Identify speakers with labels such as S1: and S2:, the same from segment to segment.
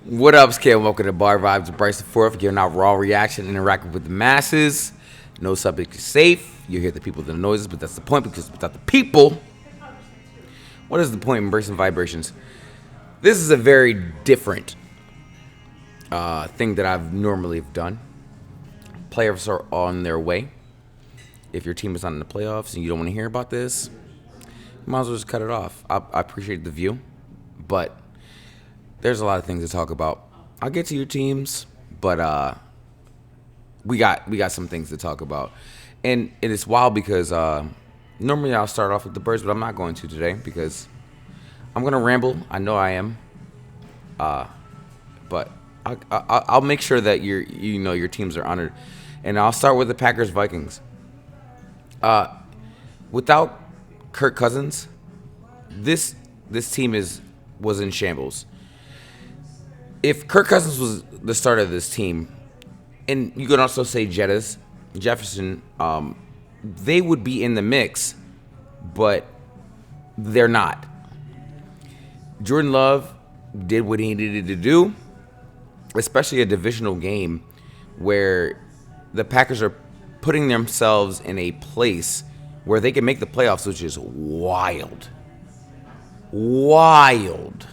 S1: What up, Scale? Welcome to Bar Vibes with Bryce the Fourth, giving out raw reaction, interacting with the masses. No subject is safe. You hear the people, the noises, but that's the point because without the people, what is the point in embracing vibrations? This is a very different thing that I've normally done. Playoffs are on their way. If your team is not in the playoffs and you don't want to hear about this, you might as well just cut it off. I appreciate the view, but there's a lot of things to talk about. I'll get to your teams, but we got some things to talk about. And it is wild because normally I'll start off with the birds, but I'm not going to today because I'm going to ramble. I know I am. But I'll make sure that your teams are honored. And I'll start with the Packers-Vikings. Without Kirk Cousins, this team was in shambles. If Kirk Cousins was the starter of this team, and you could also say Jefferson, they would be in the mix, but they're not. Jordan Love did what he needed to do, especially a divisional game where the Packers are putting themselves in a place where they can make the playoffs, which is wild. Wild.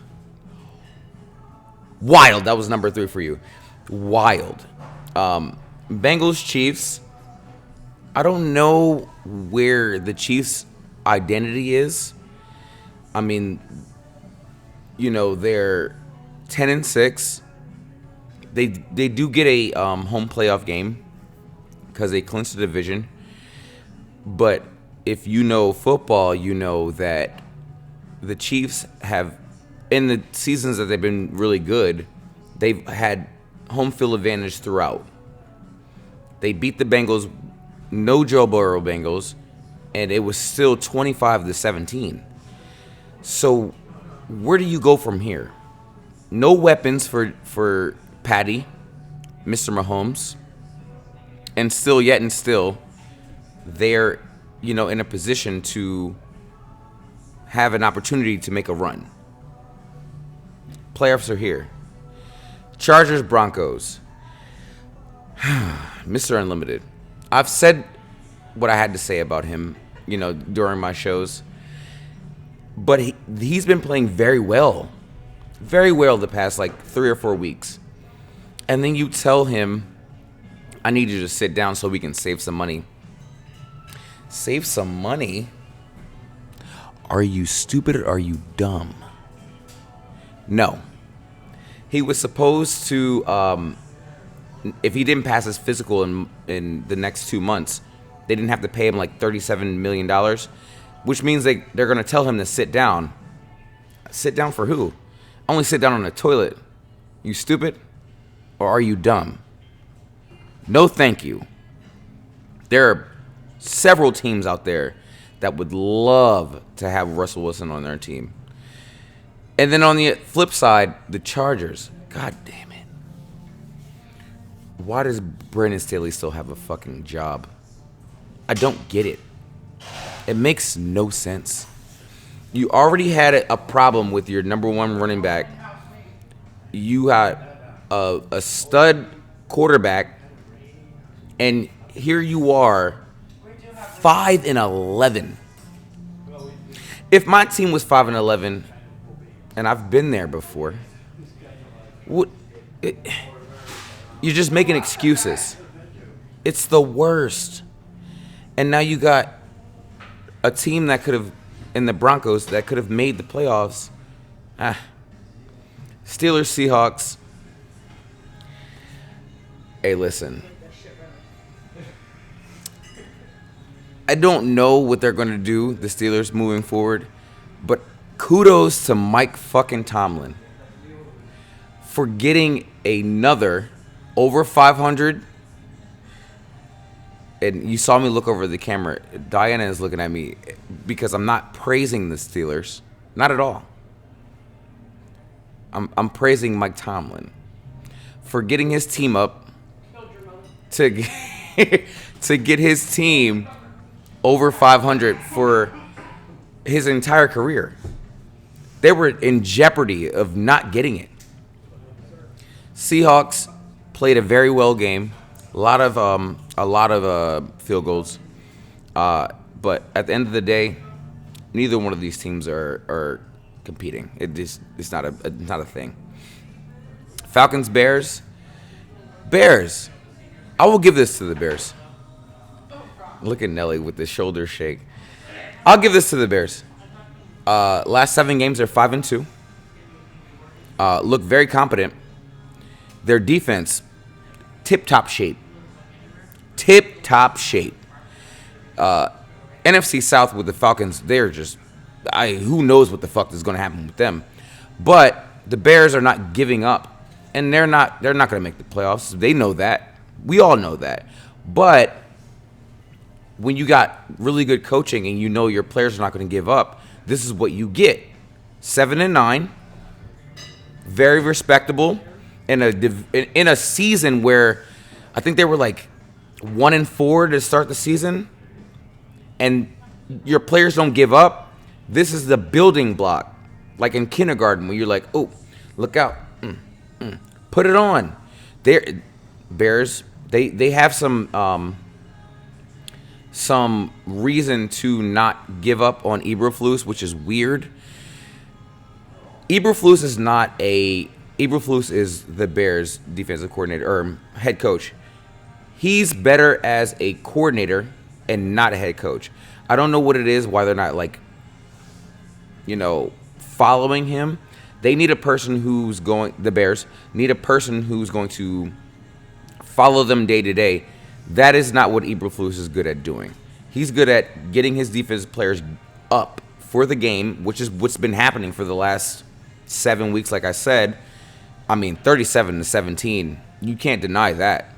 S1: That was number 3 for you. Wild. Bengals, Chiefs. I don't know where the Chiefs' identity is. I mean, they're 10-6. They do get a home playoff game because they clinched the division. But if you know football, you know that the Chiefs have, in the seasons that they've been really good, they've had home field advantage throughout. They beat the Bengals, no Joe Burrow Bengals, and it was still 25-17. So where do you go from here? No weapons for Patty, Mr. Mahomes, and still, they're in a position to have an opportunity to make a run. Playoffs are here. Chargers, Broncos. Mr. Unlimited. I've said what I had to say about him, during my shows. But he's been playing very well. Very well the past 3 or 4 weeks. And then you tell him, I need you to sit down so we can save some money. Save some money? Are you stupid or are you dumb? No. He was supposed to, if he didn't pass his physical in the next 2 months, they didn't have to pay him $37 million, which means they're going to tell him to sit down. Sit down for who? Only sit down on the toilet. You stupid? Or are you dumb? No, thank you. There are several teams out there that would love to have Russell Wilson on their team. And then on the flip side, the Chargers. God damn it. Why does Brandon Staley still have a fucking job? I don't get it. It makes no sense. You already had a problem with your number 1 running back. You had a stud quarterback. And here you are, 5-11. If my team was 5-11, and I've been there before, you're just making excuses. It's the worst. And now you got a team that could have, in the Broncos, that could have made the playoffs. Steelers, Seahawks. Hey, listen. I don't know what they're going to do, the Steelers, moving forward, but kudos to Mike fucking Tomlin for getting another over 500. And you saw me look over the camera. Diana is looking at me because I'm not praising the Steelers. Not at all. I'm praising Mike Tomlin for getting his team up to get his team over 500 for his entire career. They were in jeopardy of not getting it. Seahawks played a very well game. A lot of field goals. But at the end of the day, neither one of these teams are competing. It's not a thing. Falcons, Bears. Bears. I will give this to the Bears. Look at Nelly with the shoulder shake. I'll give this to the Bears. Last 7 games, they're 5-2. Look very competent. Their defense, tip-top shape. Tip-top shape. NFC South with the Falcons, they're just, who knows what the fuck is going to happen with them. But the Bears are not giving up, and they're not going to make the playoffs. They know that. We all know that. But when you got really good coaching and you know your players are not going to give up, this is what you get. 7-9, very respectable in a season where I think they were like 1-4 to start the season, and your players don't give up. This is the building block, like in kindergarten when you're like, oh, look out, put it on. Bears, they have some reason to not give up on Eberflus, which is weird. Eberflus is the Bears defensive coordinator or head coach. He's better as a coordinator and not a head coach. I don't know what it is, why they're not following him. They need a person the Bears need a person who's going to follow them day to day. That is not what Eberflus is good at doing. He's good at getting his defensive players up for the game, which is what's been happening for the last 7 weeks, like I said. 37-17. You can't deny that.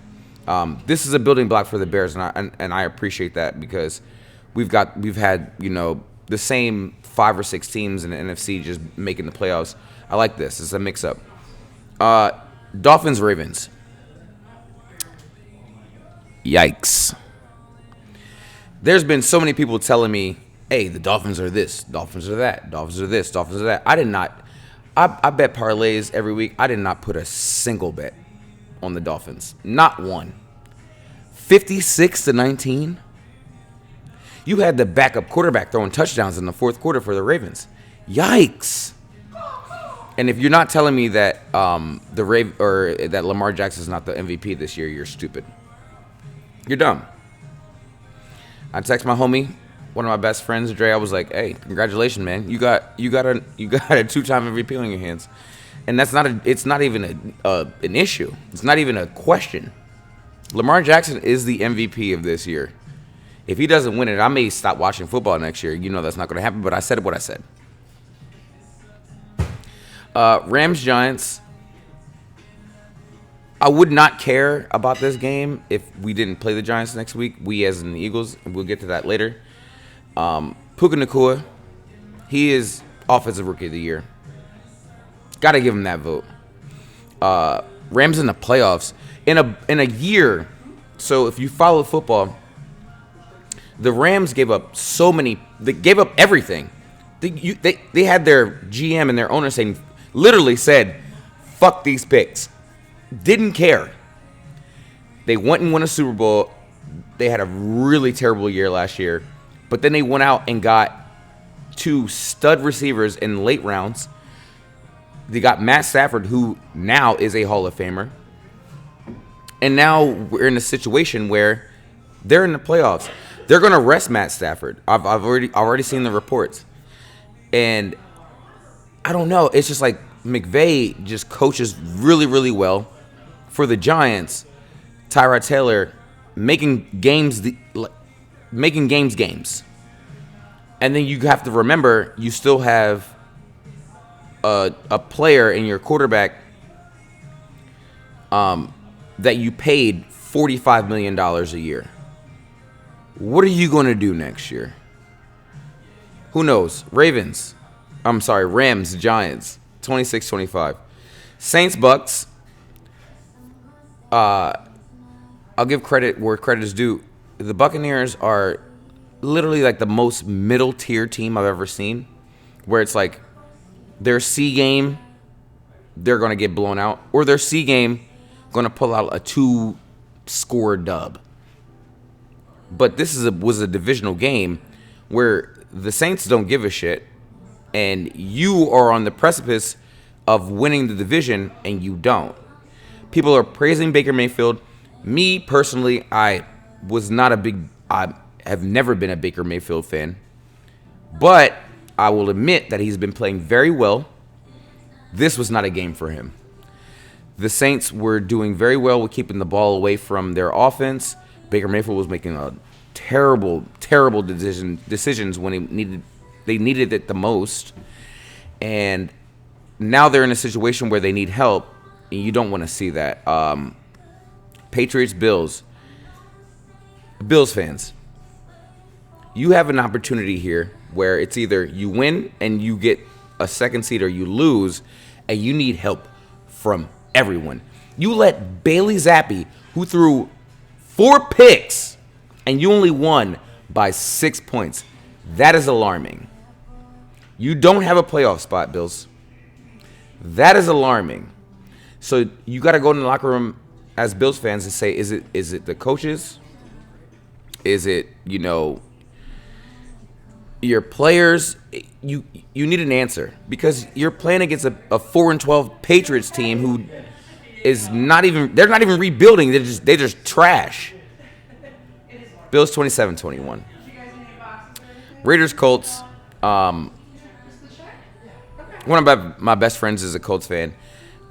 S1: This is a building block for the Bears, and I appreciate that because we've had the same 5 or 6 teams in the NFC just making the playoffs. I like this. It's a mix-up. Dolphins, Ravens. Yikes. There's been so many people telling me, hey, the Dolphins are this, Dolphins are that, Dolphins are this, Dolphins are that. I did not. I bet parlays every week. I did not put a single bet on the Dolphins. Not one. 56-19. You had the backup quarterback throwing touchdowns in the fourth quarter for the Ravens. Yikes. And if you're not telling me that that Lamar Jackson is not the MVP this year, you're stupid. You're dumb. I text my homie, one of my best friends, Dre. I was like, "Hey, congratulations, man! You got a 2-time MVP on your hands," and it's not even an issue. It's not even a question. Lamar Jackson is the MVP of this year. If he doesn't win it, I may stop watching football next year. That's not going to happen. But I said what I said. Rams Giants. I would not care about this game if we didn't play the Giants next week. We as in the Eagles, and we'll get to that later. Puka Nacua, he is Offensive Rookie of the Year. Got to give him that vote. Rams in the playoffs in a year. So if you follow football, the Rams gave up They gave up everything. They had their GM and their owner literally said, "Fuck these picks." Didn't care. They went and won a Super Bowl. They had a really terrible year last year. But then they went out and got 2 stud receivers in late rounds. They got Matt Stafford, who now is a Hall of Famer. And now we're in a situation where they're in the playoffs. They're going to rest Matt Stafford. I've already seen the reports. And I don't know. It's just like McVay just coaches really, really well. For the Giants, Tyrod Taylor making games games. And then you have to remember you still have a player in your quarterback that you paid $45 million a year. What are you going to do next year? Who knows? Rams, Giants, 26-25. Saints, Bucks. I'll give credit where credit is due. The Buccaneers are literally like the most middle tier team I've ever seen, where it's like their C game they're going to get blown out, or their C game going to pull out a 2-score dub. But this was a divisional game where the Saints don't give a shit, and you are on the precipice of winning the division, and you don't. People are praising Baker Mayfield. Me, personally, I have never been a Baker Mayfield fan. But I will admit that he's been playing very well. This was not a game for him. The Saints were doing very well with keeping the ball away from their offense. Baker Mayfield was making a terrible decisions when they needed it the most. And now they're in a situation where they need help, and you don't want to see that. Patriots, Bills fans, you have an opportunity here where it's either you win and you get a second seed or you lose, and you need help from everyone. You let Bailey Zappi, who threw 4 picks, and you only won by 6 points. That is alarming. You don't have a playoff spot, Bills. That is alarming. So you got to go in the locker room as Bills fans and say, is it the coaches? Is it, your players? You need an answer, because you're playing against a 4-12 Patriots team who is they're not even rebuilding. They're just trash. Bills 27-21. Raiders, Colts. One of my best friends is a Colts fan.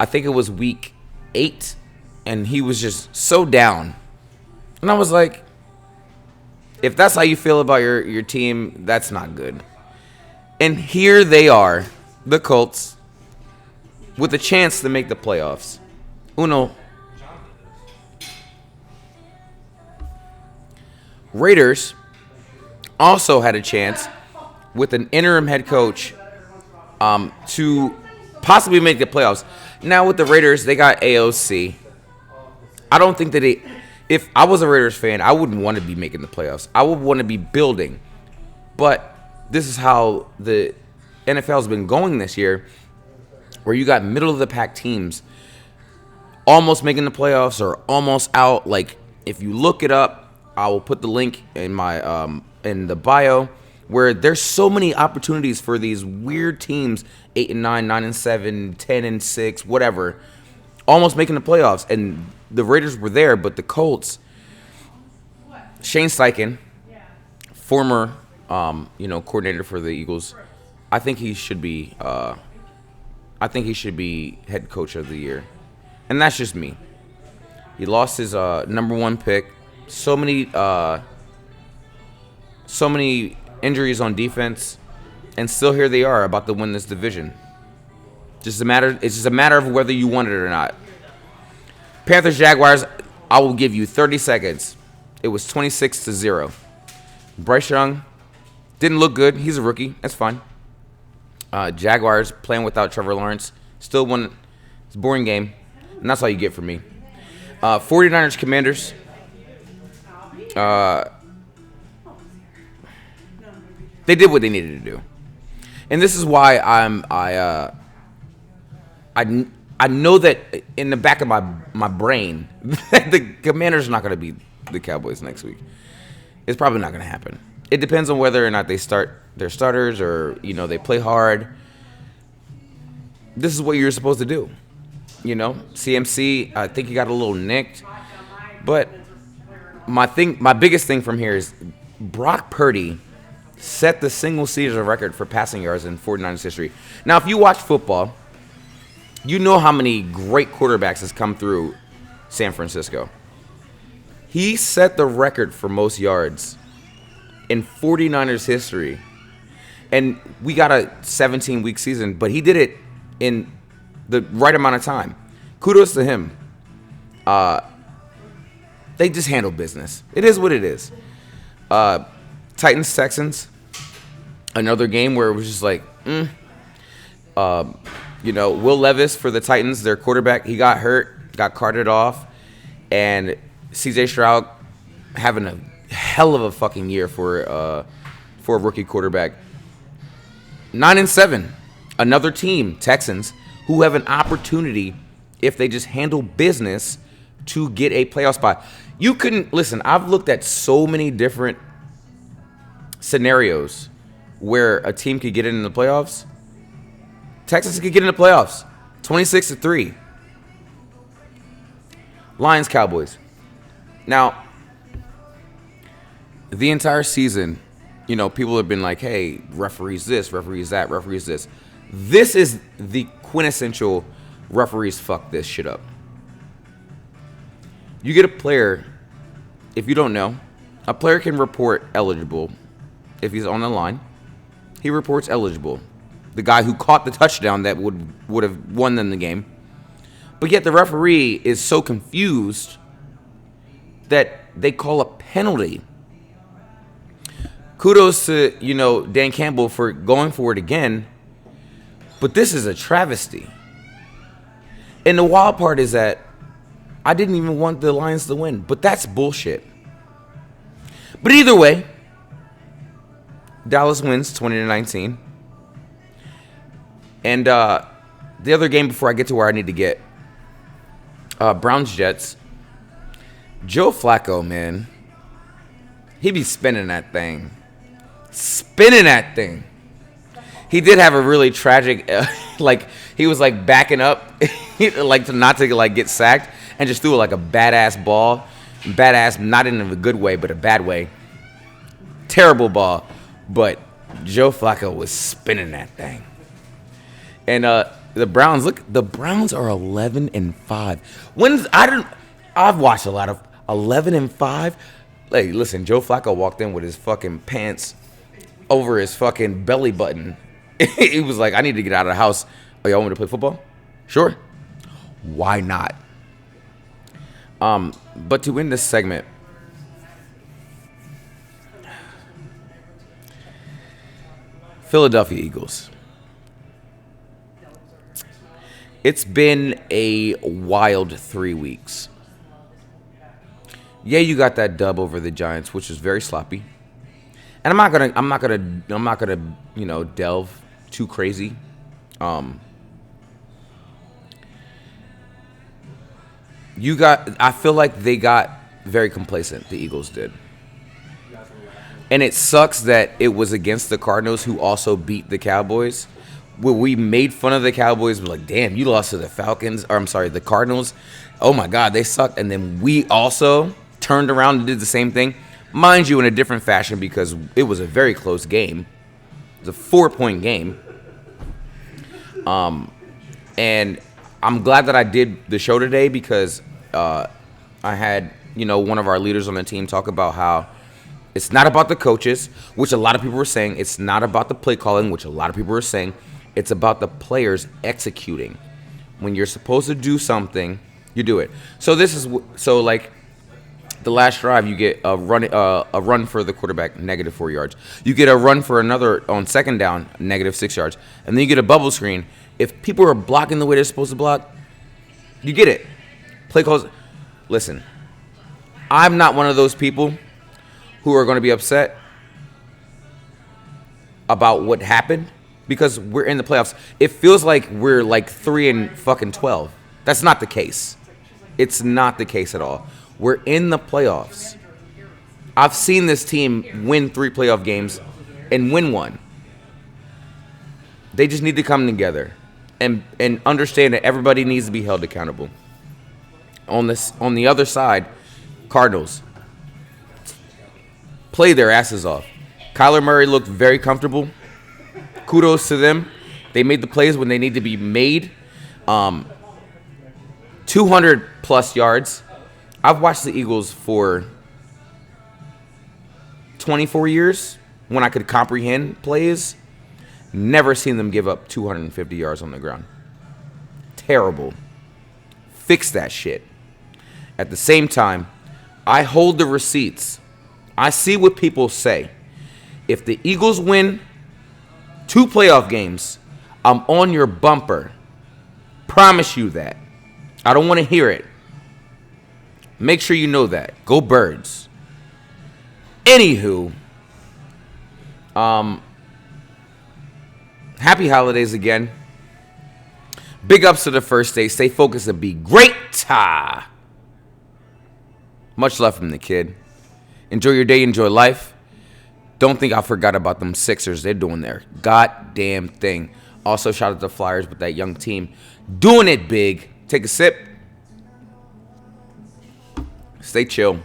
S1: I think it was week 8, and he was just so down. And I was like, if that's how you feel about your team, that's not good. And here they are, the Colts, with a chance to make the playoffs. Raiders also had a chance with an interim head coach to possibly make the playoffs. Now with the Raiders, they got AOC. I don't think that if I was a Raiders fan, I wouldn't want to be making the playoffs. I would want to be building. But this is how the NFL has been going this year, where you got middle-of-the-pack teams almost making the playoffs or almost out. Like, if you look it up, I will put the link in my in the bio, where there's so many opportunities for these weird teams, 8-9, 9-7, 10-6, whatever, almost making the playoffs. And the Raiders were there, but the Colts, Shane Steichen, former coordinator for the Eagles, I think he should be head coach of the year. And that's just me. He lost his number 1 pick. So many injuries on defense, and still here they are about to win this division. It's just a matter of whether you want it or not. Panthers, Jaguars, I will give you 30 seconds. It was 26-0. Bryce Young didn't look good. He's a rookie. That's fine. Jaguars playing without Trevor Lawrence. Still won. It's a boring game. And that's all you get from me. 49ers, Commanders. They did what they needed to do. And this is why I know that in the back of my brain that the Commanders are not going to beat the Cowboys next week. It's probably not going to happen. It depends on whether or not they start their starters or, they play hard. This is what you're supposed to do. CMC, I think he got a little nicked. But my biggest thing from here is Brock Purdy set the single-season record for passing yards in 49ers history. Now, if you watch football, you know how many great quarterbacks has come through San Francisco. He set the record for most yards in 49ers history. And we got a 17-week season, but he did it in the right amount of time. Kudos to him. They just handle business. It is what it is. Titans, Texans. Another game where it was just like, Will Levis for the Titans, their quarterback, he got hurt, got carted off, and C.J. Stroud having a hell of a fucking year for a rookie quarterback. 9-7, another team, Texans, who have an opportunity, if they just handle business, to get a playoff spot. You couldn't listen. I've looked at so many different scenarios where a team could get in the playoffs. Texas could get in the playoffs, 26-3. Lions, Cowboys. Now, the entire season, people have been like, hey, referees this, referees that, referees this. This is the quintessential referees fuck this shit up. You get a player, if you don't know, a player can report eligible if he's on the line. He reports eligible. The guy who caught the touchdown that would have won them the game. But yet the referee is so confused that they call a penalty. Kudos to, Dan Campbell for going for it again. But this is a travesty. And the wild part is that I didn't even want the Lions to win. But that's bullshit. But either way, Dallas wins 20-19. And the other game before I get to where I need to get, Browns-Jets. Joe Flacco, man. He be spinning that thing. Spinning that thing. He did have a really tragic, he was like backing up, like to not to like get sacked, and just threw like a badass ball. Badass, not in a good way, but a bad way. Terrible ball. But Joe Flacco was spinning that thing. And the Browns, the Browns are 11-5. I've watched a lot of 11-5. Hey, listen, Joe Flacco walked in with his fucking pants over his fucking belly button. He was like, I need to get out of the house. Oh, y'all want me to play football? Sure. Why not? But to end this segment, Philadelphia Eagles. It's been a wild 3 weeks. Yeah, you got that dub over the Giants, which was very sloppy. And I'm not gonna, delve too crazy. I feel like they got very complacent, the Eagles did. And it sucks that it was against the Cardinals, who also beat the Cowboys. Where we made fun of the Cowboys, we're like, damn, you lost to the the Cardinals. Oh my God, they sucked. And then we also turned around and did the same thing. Mind you, in a different fashion, because it was a very close game. It was a 4-point game. And I'm glad that I did the show today because I had, one of our leaders on the team talk about how it's not about the coaches, which a lot of people were saying. It's not about the play calling, which a lot of people were saying. It's about the players executing. When you're supposed to do something, you do it. So like the last drive, you get a run for the quarterback, -4 yards. You get a run for another on second down, -6 yards. And then you get a bubble screen. If people are blocking the way they're supposed to block, you get it. Play calls. Listen, I'm not one of those people who are going to be upset about what happened because we're in the playoffs. It feels like we're like 3-12. That's not the case. It's not the case at all. We're in the playoffs. I've seen this team win 3 playoff games and win 1. They just need to come together and understand that everybody needs to be held accountable. On the other side, Cardinals play their asses off. Kyler Murray looked very comfortable. Kudos to them. They made the plays when they need to be made. 200-plus yards. I've watched the Eagles for 24 years when I could comprehend plays. Never seen them give up 250 yards on the ground. Terrible. Fix that shit. At the same time, I hold the receipts. I see what people say. If the Eagles win 2 playoff games, I'm on your bumper. Promise you that. I don't want to hear it. Make sure you know that. Go Birds. Anywho, happy holidays again. Big ups to the first day. Stay focused and be great. Much love from the kid. Enjoy your day. Enjoy life. Don't think I forgot about them Sixers. They're doing their goddamn thing. Also, shout out to the Flyers with that young team. Doing it big. Take a sip. Stay chill.